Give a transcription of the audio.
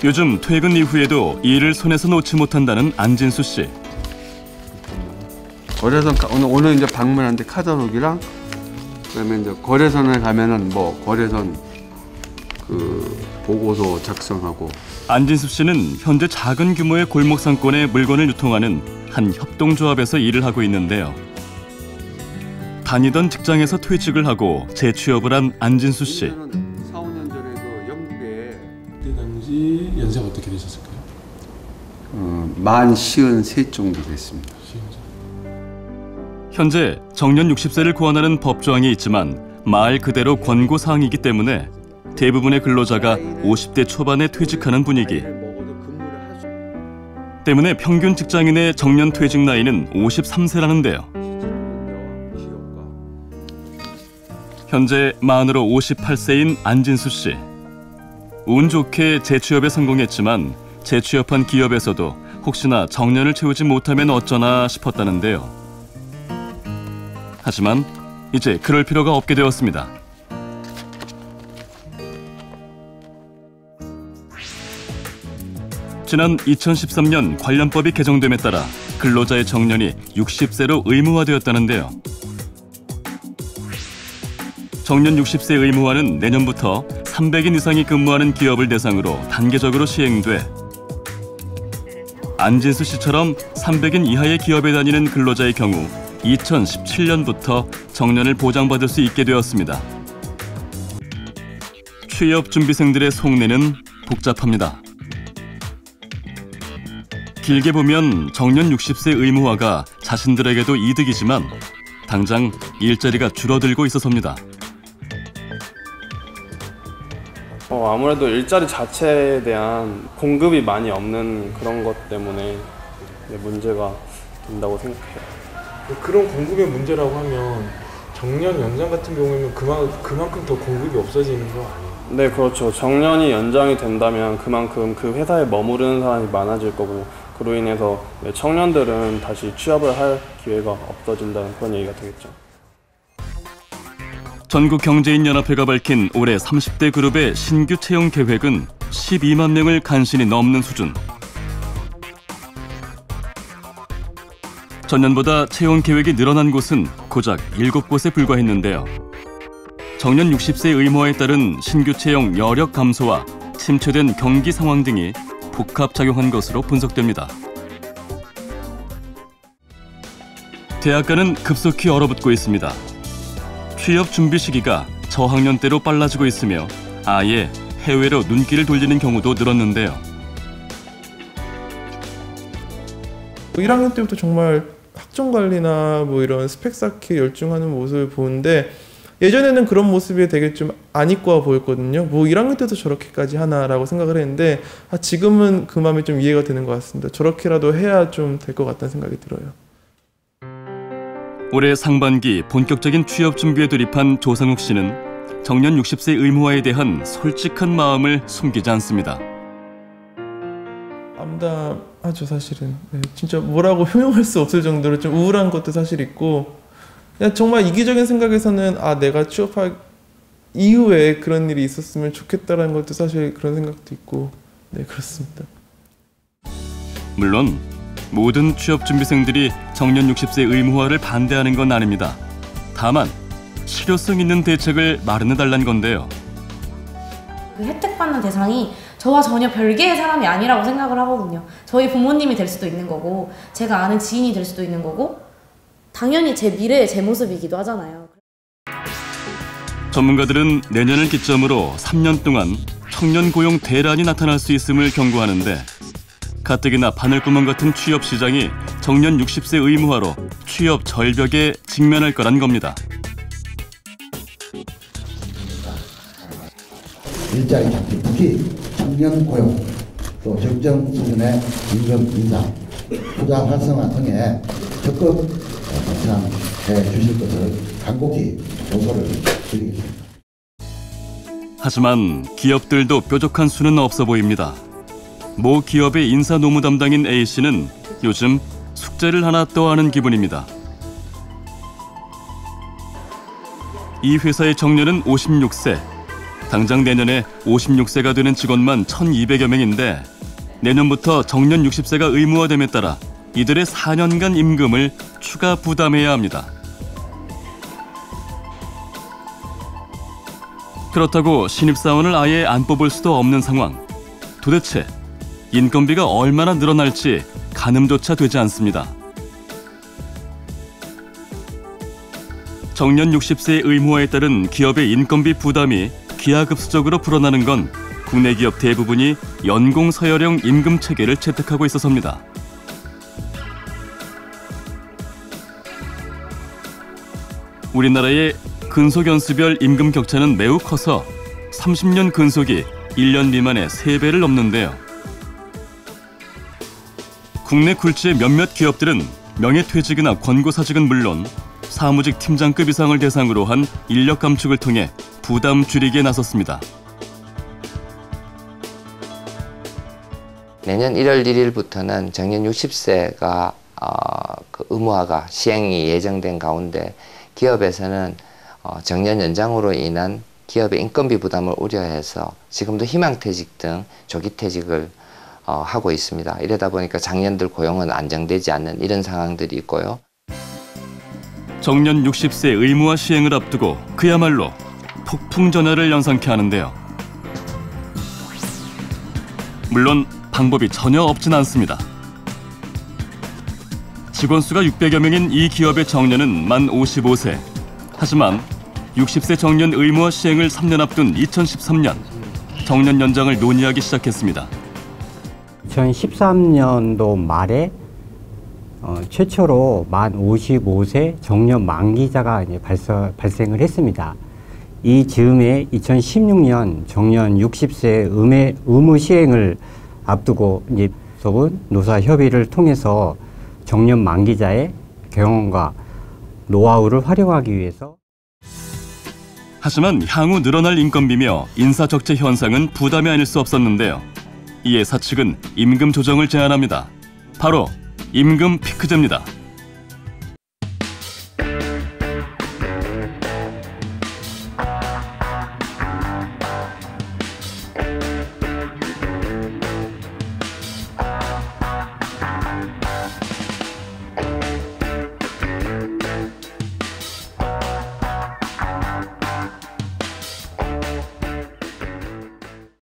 요즘 퇴근 이후에도 일을 손에서 놓지 못한다는 안진수 씨. 거래선 오늘 이제 방문하는데 카탈로그랑 그다음에 이제 거래선에 가면은 뭐 거래선 그 보고서 작성하고. 안진수 씨는 현재 작은 규모의 골목 상권에 물건을 유통하는 한 협동조합에서 일을 하고 있는데요. 다니던 직장에서 퇴직을 하고 재취업을 한 안진수 씨. 4, 5년 전에 그 영국에 그때 당시 연세가 어떻게 되셨을까요? 만 53 정도 됐습니다. 현재 정년 60세를 고안하는 법조항이 있지만 말 그대로 권고사항이기 때문에 대부분의 근로자가 50대 초반에 퇴직하는 분위기. 때문에 평균 직장인의 정년 퇴직 나이는 53세라는데요. 현재 만으로 58세인 안진수 씨. 운 좋게 재취업에 성공했지만 재취업한 기업에서도 혹시나 정년을 채우지 못하면 어쩌나 싶었다는데요. 하지만 이제 그럴 필요가 없게 되었습니다. 지난 2013년 관련법이 개정됨에 따라 근로자의 정년이 60세로 의무화되었다는데요. 정년 60세 의무화는 내년부터 300인 이상이 근무하는 기업을 대상으로 단계적으로 시행돼 안진수 씨처럼 300인 이하의 기업에 다니는 근로자의 경우 2017년부터 정년을 보장받을 수 있게 되었습니다. 취업 준비생들의 속내는 복잡합니다. 길게 보면 정년 60세 의무화가 자신들에게도 이득이지만 당장 일자리가 줄어들고 있어서입니다. 아무래도 일자리 자체에 대한 공급이 많이 없는 그런 것 때문에 문제가 된다고 생각해요. 그런 공급의 문제라고 하면 정년 연장 같은 경우에는 그만큼 더 공급이 없어지는 거 아니에요? 네, 그렇죠. 정년이 연장이 된다면 그만큼 그 회사에 머무르는 사람이 많아질 거고 그로 인해서 청년들은 다시 취업을 할 기회가 없어진다는 그런 얘기가 되겠죠. 전국경제인연합회가 밝힌 올해 30대 그룹의 신규 채용 계획은 12만 명을 간신히 넘는 수준. 전년보다 채용 계획이 늘어난 곳은 고작 7곳에 불과했는데요. 정년 60세 의무화에 따른 신규 채용 여력 감소와 침체된 경기 상황 등이 복합작용한 것으로 분석됩니다. 대학가는 급속히 얼어붙고 있습니다. 취업 준비 시기가 저학년 때로 빨라지고 있으며 아예 해외로 눈길을 돌리는 경우도 늘었는데요. 1학년 때부터 정말 학점 관리나 뭐 이런 스펙 쌓기에 열중하는 모습을 보는데 예전에는 그런 모습이 되게 좀 안 이뻐 보였거든요. 뭐 1학년 때도 저렇게까지 하나라고 생각을 했는데 지금은 그 마음이 좀 이해가 되는 것 같습니다. 저렇게라도 해야 좀 될 것 같다는 생각이 들어요. 올해 상반기 본격적인 취업 준비에 돌입한 조상욱 씨는 정년 60세 의무화에 대한 솔직한 마음을 숨기지 않습니다. 암담하죠, 사실은. 네, 진짜 뭐라고 형용할 수 없을 정도로 좀 우울한 것도 사실 있고 그냥 정말 이기적인 생각에서는 내가 취업할 이후에 그런 일이 있었으면 좋겠다라는 것도 사실 그런 생각도 있고 네, 그렇습니다. 물론 모든 취업 준비생들이 정년 60세 의무화를 반대하는 건 아닙니다. 다만 실효성 있는 대책을 마련해달라는 건데요. 그 혜택받는 대상이 저와 전혀 별개의 사람이 아니라고 생각을 하거든요. 저희 부모님이 될 수도 있는 거고 제가 아는 지인이 될 수도 있는 거고 당연히 제 미래의 제 모습이기도 하잖아요. 전문가들은 내년을 기점으로 3년 동안 청년 고용 대란이 나타날 수 있음을 경고하는데 가뜩이나 바늘구멍 같은 취업 시장이 정년 60세 의무화로 취업 절벽에 직면할 거란 겁니다. 일자리 찾기 특히 청년 고용, 또 적정 수준의 임금 인상, 투자 활성화 등에 적극 동참해 주실 것을 간곡히 요구를 드리겠습니다. 하지만 기업들도 뾰족한 수는 없어 보입니다. 모 기업의 인사 노무 담당인 A씨는 요즘 숙제를 하나 떠하는 기분입니다. 이 회사의 정년은 56세. 당장 내년에 56세가 되는 직원만 1,200여 명인데 내년부터 정년 60세가 의무화됨에 따라 이들의 4년간 임금을 추가 부담해야 합니다. 그렇다고 신입사원을 아예 안 뽑을 수도 없는 상황. 도대체 인건비가 얼마나 늘어날지 가늠조차 되지 않습니다. 정년 60세 의무화에 따른 기업의 인건비 부담이 기하급수적으로 불어나는 건 국내 기업 대부분이 연공 서열형 임금 체계를 채택하고 있어서입니다. 우리나라의 근속연수별 임금 격차는 매우 커서 30년 근속이 1년 미만의 3배를 넘는데요. 국내 굴지의 몇몇 기업들은 명예퇴직이나 권고사직은 물론 사무직 팀장급 이상을 대상으로 한 인력 감축을 통해 부담 줄이기에 나섰습니다. 내년 1월 1일부터는 정년 60세가 의무화가 시행이 예정된 가운데 기업에서는 정년 연장으로 인한 기업의 인건비 부담을 우려해서 지금도 희망퇴직 등 조기퇴직을 하고 있습니다. 이러다 보니까 장년들 고용은 안정되지 않는 이런 상황들이 있고요. 정년 60세 의무화 시행을 앞두고 그야말로 폭풍 전야를 연상케 하는데요. 물론 방법이 전혀 없진 않습니다. 직원 수가 600여 명인 이 기업의 정년은 만 55세. 하지만 60세 정년 의무화 시행을 3년 앞둔 2013년 정년 연장을 논의하기 시작했습니다. 2013년도 말에 최초로 만 55세 정년 만기자가 이제 발생을 했습니다. 이 즈음에 2016년 정년 60세 의무 시행을 앞두고 이제 수업은 노사 협의를 통해서 정년 만기자의 경험과 노하우를 활용하기 위해서. 하지만 향후 늘어날 인건비며 인사 적체 현상은 부담이 아닐 수 없었는데요. 이에 사측은 임금 조정을 제안합니다. 바로 임금 피크제입니다.